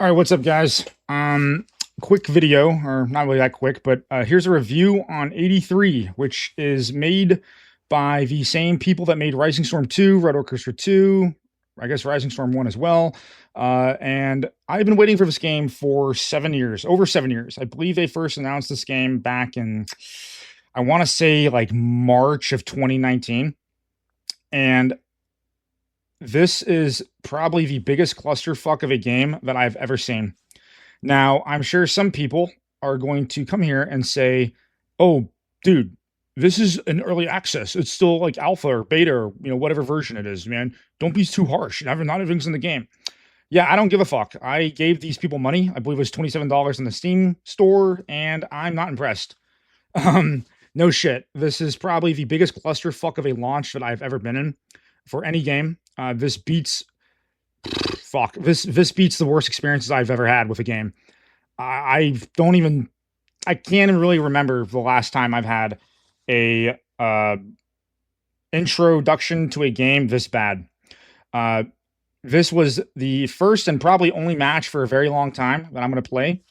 All right, what's up, guys? Quick video, or not really that quick, but here's a review on 83, which is made by the same people that made Rising Storm 2, Red Orchestra 2, I guess Rising Storm 1 as well. And I've been waiting for this game for 7 years, over 7 years. I believe they first announced this game back in, I want to say like March of 2019. And this is probably the biggest clusterfuck of a game that I've ever seen. Now, I'm sure some people are going to come here and say, "Oh, dude, this is an early access. It's still like alpha or beta or whatever version it is, man. Don't be too harsh. Not everything's in the game." Yeah, I don't give a fuck. I gave these people money. I believe it was $27 in the Steam store, and I'm not impressed. No shit. This is probably the biggest clusterfuck of a launch that I've ever been in for any game. This beats fuck. This beats the worst experiences I've ever had with a game. I don't even. I can't even really remember the last time I've had a introduction to a game this bad. This was the first and probably only match for a very long time that I'm going to play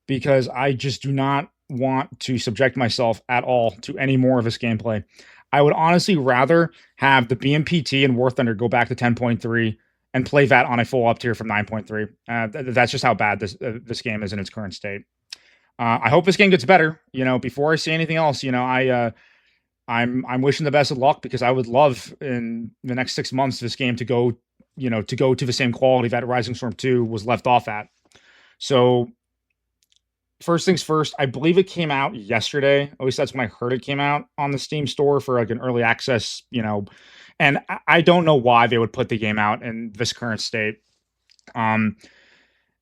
because I just do not want to subject myself at all to any more of this gameplay. I would honestly rather have the BMPT and War Thunder go back to 10.3 and play that on a full up tier from 9.3. That's just how bad this game is in its current state. I hope this game gets better. Before I say anything else, I'm wishing the best of luck because I would love in the next 6 months this game to go to the same quality that Rising Storm 2 was left off at. So first things first, I believe it came out yesterday. At least that's when I heard it came out on the Steam store for like an early access, and I don't know why they would put the game out in this current state.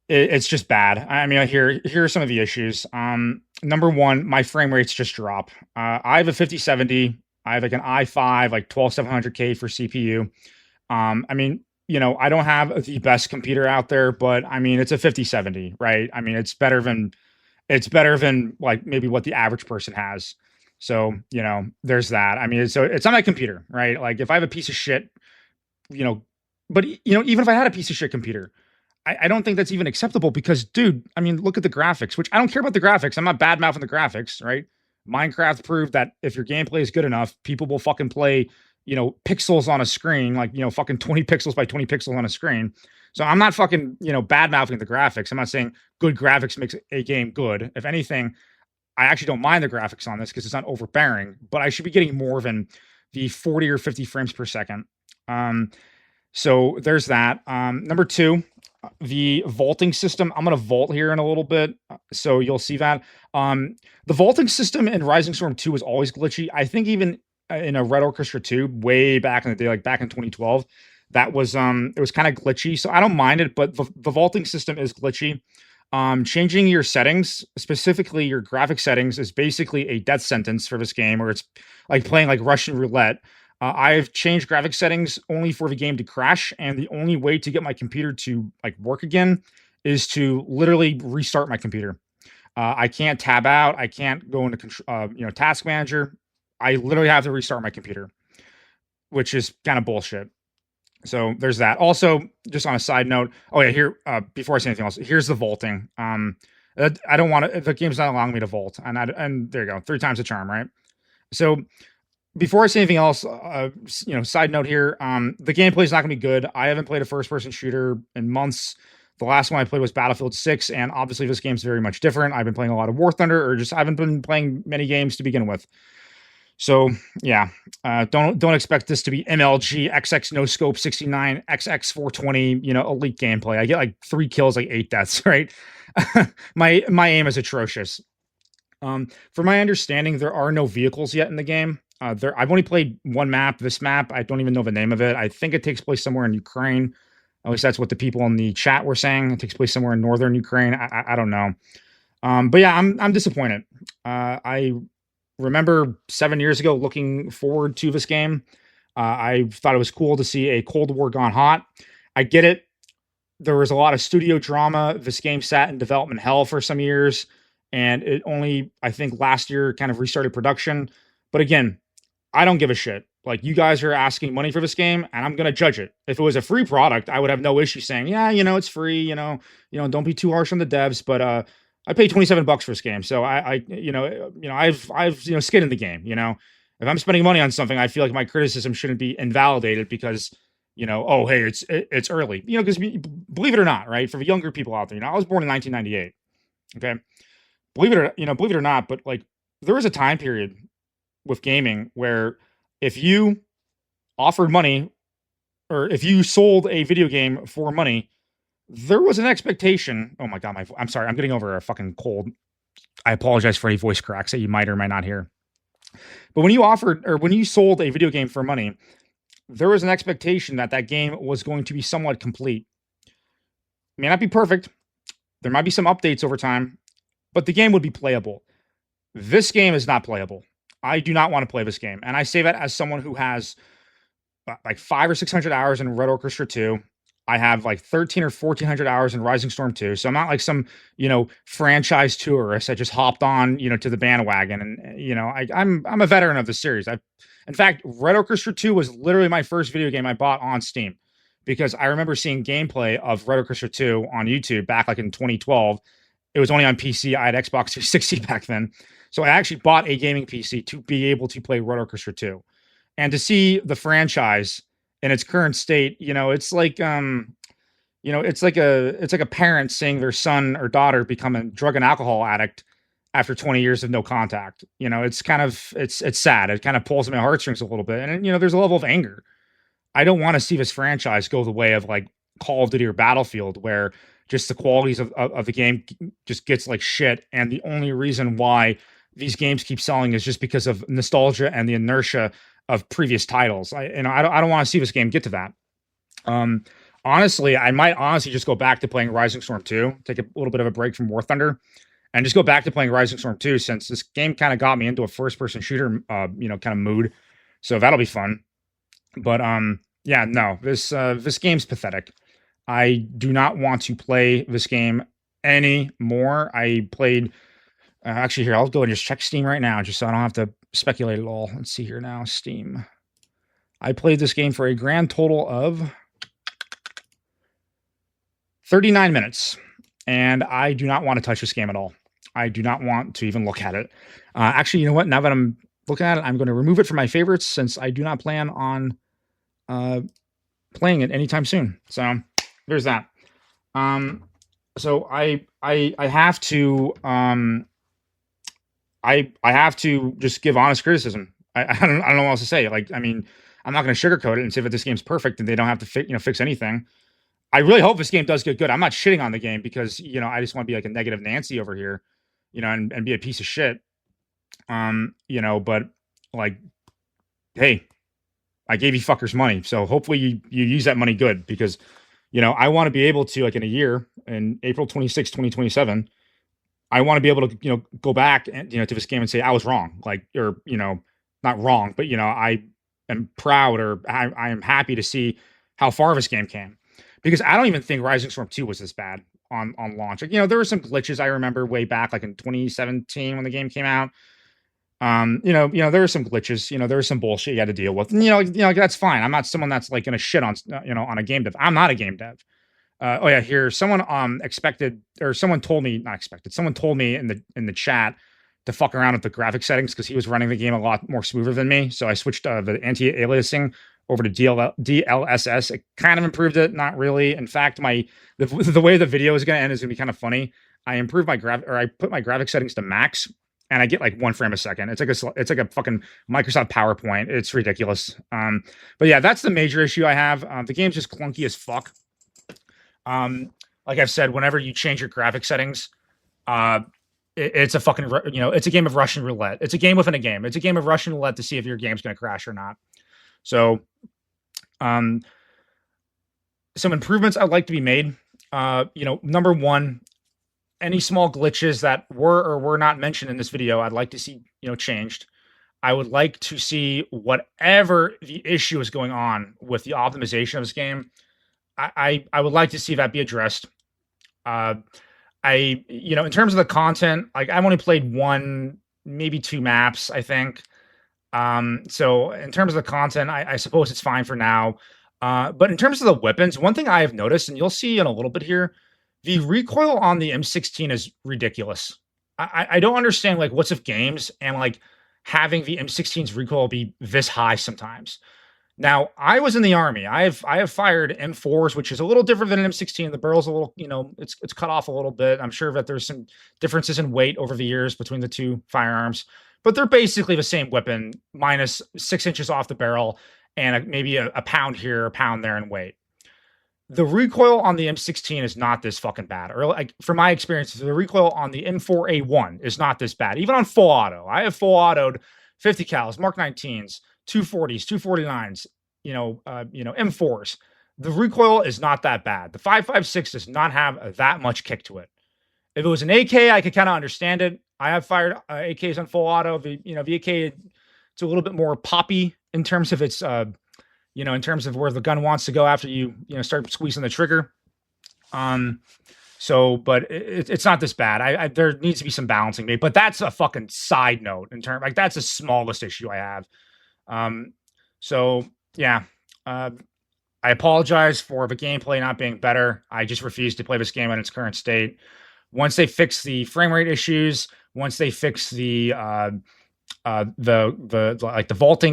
It's just bad. I mean, here are some of the issues. Number one, my frame rates just drop. I have a 5070. I have like an i5, like 12700K for CPU. I mean, I don't have the best computer out there, but I mean, it's a 5070, right? I mean, it's better than like maybe what the average person has. So, there's that. I mean, it's on my computer, right? Like if I have a piece of shit, but even if I had a piece of shit computer, I don't think that's even acceptable because, dude, I mean, look at the graphics, which I don't care about the graphics. I'm not bad mouthing the graphics, right? Minecraft proved that if your gameplay is good enough, people will fucking play, pixels on a screen, like, fucking 20 pixels by 20 pixels on a screen. So I'm not fucking, bad mouthing the graphics. I'm not saying good graphics makes a game good. If anything, I actually don't mind the graphics on this because it's not overbearing, but I should be getting more than the 40 or 50 frames per second. So there's that. Number two, the vaulting system. I'm going to vault here in a little bit, so you'll see that. The vaulting system in Rising Storm 2 was always glitchy. I think even in a Red Orchestra 2, way back in the day, like back in 2012, that was it was kind of glitchy. So I don't mind it, but the vaulting system is glitchy. Changing your settings, specifically your graphic settings, is basically a death sentence for this game, or it's like playing like Russian roulette. I've changed graphic settings only for the game to crash, and the only way to get my computer to like work again is to literally restart my computer. I can't tab out. I can't go into task manager. I literally have to restart my computer, which is kind of bullshit. So there's that. Also, just on a side note, oh yeah, here before I say anything else, here's the vaulting. I don't want to. The game's not allowing me to vault, and there you go, 3 times the charm, right? So before I say anything else, side note here, the gameplay is not going to be good. I haven't played a first-person shooter in months. The last one I played was Battlefield 6, and obviously this game's very much different. I've been playing a lot of War Thunder, or just I haven't been playing many games to begin with. So yeah, don't expect this to be MLG XX no scope 69 XX 420 elite gameplay. I get like 3 kills, like 8 deaths, right? my aim is atrocious. From my understanding, there are no vehicles yet in the game. I've only played one map. This map, I don't even know the name of it. I think it takes place somewhere in Ukraine. At least that's what the people in the chat were saying. It takes place somewhere in northern Ukraine. I don't know. But yeah, I'm disappointed. I remember 7 years ago looking forward to this game. I thought it was cool to see a Cold War gone hot. I get it. There was a lot of studio drama. This game sat in development hell for some years, and it only, I think, last year kind of restarted production. But again, I don't give a shit. Like, you guys are asking money for this game, and I'm gonna judge it. If it was a free product, I would have no issue saying, yeah, it's free. Don't be too harsh on the devs. But I paid $27 for this game, so I've skin in the game. If I'm spending money on something, I feel like my criticism shouldn't be invalidated because oh, hey, it's early. Because believe it or not, right, for the younger people out there, I was born in 1998. Okay, believe it or not, but like there was a time period with gaming where if you offered money or if you sold a video game for money, there was an expectation. Oh my god, I'm sorry, I'm getting over a fucking cold. I apologize for any voice cracks that you might or might not hear. But when you sold a video game for money, there was an expectation that that game was going to be somewhat complete. It may not be perfect. There might be some updates over time, but the game would be playable. This game is not playable. I do not want to play this game. And I say that as someone who has like 500 or 600 hours in Red Orchestra 2. I have like 13 or 1400 hours in Rising Storm 2. So I'm not like some, franchise tourist that just hopped on, to the bandwagon. And, I'm a veteran of the series. In fact, Red Orchestra 2 was literally my first video game I bought on Steam because I remember seeing gameplay of Red Orchestra 2 on YouTube back like in 2012. It was only on PC. I had Xbox 360 back then. So I actually bought a gaming PC to be able to play Red Orchestra 2. And to see the franchise in its current state, it's like it's like a parent seeing their son or daughter become a drug and alcohol addict after 20 years of no contact. It's kind of it's sad. It kind of pulls at my heartstrings a little bit. And there's a level of anger. I don't want to see this franchise go the way of like Call of Duty or Battlefield, where just the qualities of the game just gets like shit. And the only reason why these games keep selling is just because of nostalgia and the inertia of previous titles. I don't want to see this game get to that. Honestly, I might just go back to playing Rising Storm 2, take a little bit of a break from War Thunder, and just go back to playing Rising Storm 2 since this game kind of got me into a first-person shooter, kind of mood. So that'll be fun. But yeah, no, this game's pathetic. I do not want to play this game anymore. I played. Actually, here, I'll go and just check Steam right now, just so I don't have to speculate at all. Let's see here now, Steam. I played this game for a grand total of 39 minutes, and I do not want to touch this game at all. I do not want to even look at it. Actually, you know what? Now that I'm looking at it, I'm going to remove it from my favorites since I do not plan on playing it anytime soon. So there's that. So I have to I have to just give honest criticism. I don't know what else to say. Like, I mean, I'm not going to sugarcoat it and say that this game's perfect and they don't have to fix anything. I really hope this game does get good. I'm not shitting on the game because I just want to be like a negative Nancy over here, and be a piece of shit. But like, hey, I gave you fuckers money, so hopefully you use that money good because I want to be able to, like, in a year, in April 26, 2027. I want to be able to, go back and, to this game and say I was wrong, like, or, not wrong, but, I am proud or I am happy to see how far this game came because I don't even think Rising Storm 2 was this bad on launch. Like, there were some glitches I remember way back, like in 2017 when the game came out. There were some glitches, there was some bullshit you had to deal with. And, that's fine. I'm not someone that's like going to shit on, on a game dev. I'm not a game dev. Oh yeah, here someone someone told me in the chat to fuck around with the graphic settings because he was running the game a lot more smoother than me. So I switched the anti-aliasing over to DLSS. It kind of improved it, not really. In fact, the way the video is going to end is going to be kind of funny. I improved I put my graphic settings to max, and I get like 1 frame a second. It's like a fucking Microsoft PowerPoint. It's ridiculous. But yeah, that's the major issue I have. The game's just clunky as fuck. Like I've said, whenever you change your graphic settings, it's a fucking, it's a game of Russian roulette. It's a game within a game. It's a game of Russian roulette to see if your game's going to crash or not. So, some improvements I'd like to be made. Number one, any small glitches that were or were not mentioned in this video, I'd like to see, changed. I would like to see whatever the issue is going on with the optimization of this game. I would like to see that be addressed. In terms of the content, like I've only played 1, maybe 2 maps, I think. So in terms of the content, I suppose it's fine for now. But in terms of the weapons, one thing I have noticed, and you'll see in a little bit here, the recoil on the M16 is ridiculous. I don't understand like what's of games and like having the M16's recoil be this high sometimes. Now, I was in the army. I have fired M4s, which is a little different than an M16. The barrel's a little, it's cut off a little bit. I'm sure that there's some differences in weight over the years between the two firearms, but they're basically the same weapon, minus 6 inches off the barrel and maybe a pound here, a pound there in weight. The recoil on the M16 is not this fucking bad. Or like from my experience, the recoil on the M4A1 is not this bad. Even on full auto, I have full autoed 50 cals, Mark 19s, 240s, 249s, M4s. The recoil is not that bad. The 5.56 does not have that much kick to it. If it was an AK, I could kind of understand it. I have fired AKs on full auto. The AK, it's a little bit more poppy in terms of its, in terms of where the gun wants to go after you start squeezing the trigger. But it's not this bad. There needs to be some balancing made, but that's a fucking side note in terms, like that's the smallest issue I have. I apologize for the gameplay not being better. I just refuse to play this game in its current state. Once they fix the frame rate issues, once they fix the vaulting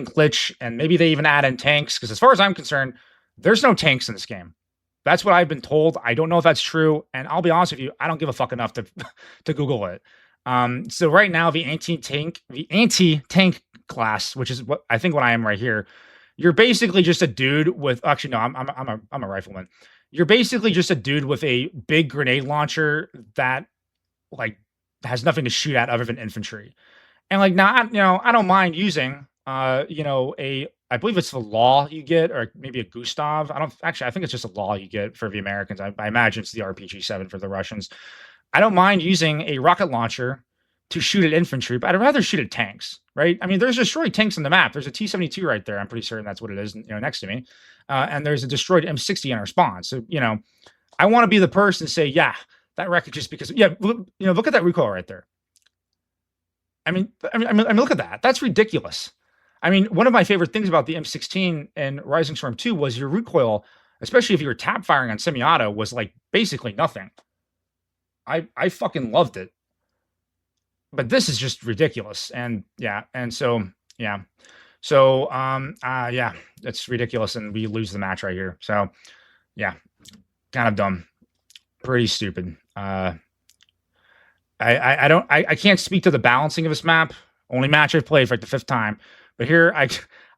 glitch, and maybe they even add in tanks, because as far as I'm concerned, there's no tanks in this game. That's what I've been told. I don't know if that's true, and I'll be honest with you, I don't give a fuck enough to to Google it. So right now, the anti-tank class, which is what I am right here, you're basically just a dude with. Actually, no, I'm a rifleman. You're basically just a dude with a big grenade launcher that like has nothing to shoot at other than infantry. And like now, I don't mind using I believe it's the law you get, or maybe a Gustav. I think it's just a law you get for the Americans. I imagine it's the RPG-7 for the Russians. I don't mind using a rocket launcher to shoot at infantry, but I'd rather shoot at tanks, right? I mean, there's destroyed tanks on the map. There's a T-72 right there. I'm pretty certain that's what it is, next to me. And there's a destroyed M60 in our spawn. So, I want to be the person to say, yeah, that wreckage just because, look at that recoil right there. I mean, look at that. That's ridiculous. I mean, one of my favorite things about the M16 and Rising Storm 2 was your recoil, especially if you were tap firing on semi-auto, was like basically nothing. I fucking loved it. But this is just ridiculous. And so that's ridiculous, and we lose the match right here. So yeah, kind of dumb. Pretty stupid. I can't speak to the balancing of this map. Only match I've played for like the 5th time. But here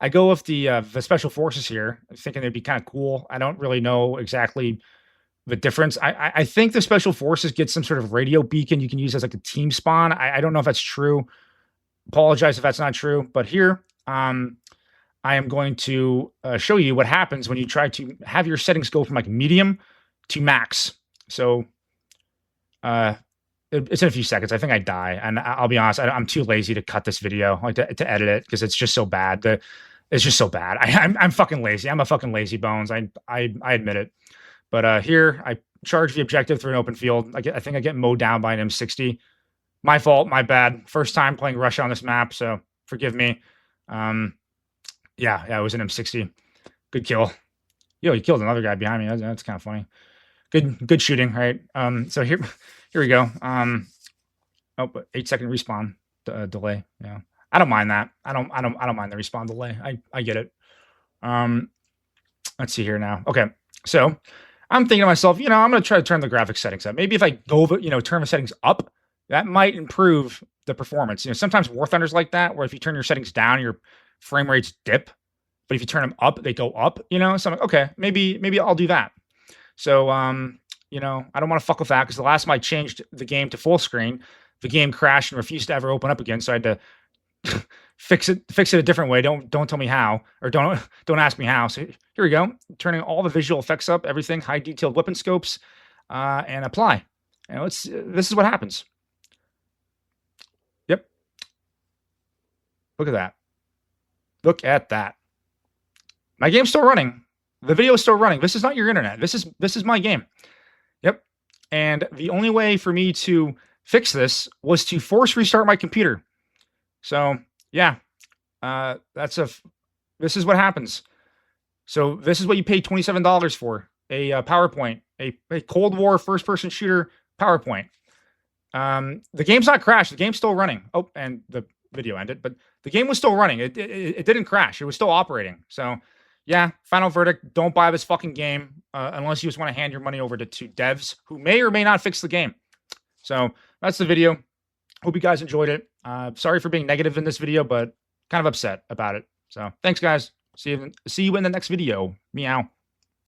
I go with the special forces here, thinking they'd be kind of cool. I don't really know exactly the difference. I think the special forces get some sort of radio beacon you can use as like a team spawn. I don't know if that's true. Apologize if that's not true. But here, I am going to show you what happens when you try to have your settings go from like medium to max. So it's in a few seconds. I think I die. And I'll be honest, I'm too lazy to cut this video, like to edit it, because it's just so bad. It's just so bad. I'm fucking lazy. I'm a fucking lazy bones. I admit it. But here, I charge the objective through an open field. I think I get mowed down by an M60. My fault, my bad. First time playing Russia on this map, so forgive me. It was an M60. Good kill. He killed another guy behind me. That's kind of funny. Good shooting, right? So here we go. 8-second respawn delay. Yeah, I don't mind that. I don't mind the respawn delay. I get it. Let's see here now. Okay, so I'm thinking to myself, I'm going to try to turn the graphics settings up. Maybe if I go, turn the settings up, that might improve the performance. Sometimes War Thunder's like that, where if you turn your settings down, your frame rates dip, but if you turn them up, they go up. So I'm like, okay, maybe I'll do that. So, I don't want to fuck with that, because the last time I changed the game to full screen, the game crashed and refused to ever open up again. So I had to fix it a different way. Don't tell me how, or don't ask me how. So here we go. Turning all the visual effects up, everything, high detailed weapon scopes, and apply. And this is what happens. Yep. Look at that. My game's still running. The video is still running. This is not your internet. This is my game. Yep. And the only way for me to fix this was to force restart my computer. So yeah, This is what happens. So this is what you pay $27 for, a PowerPoint, a Cold War first-person shooter PowerPoint. The game's not crashed. The game's still running. Oh, and the video ended, but the game was still running. It didn't crash. It was still operating. So, yeah, final verdict, don't buy this fucking game unless you just want to hand your money over to devs who may or may not fix the game. So that's the video. Hope you guys enjoyed it. Sorry for being negative in this video, but kind of upset about it. So thanks, guys. See you in the next video. Meow.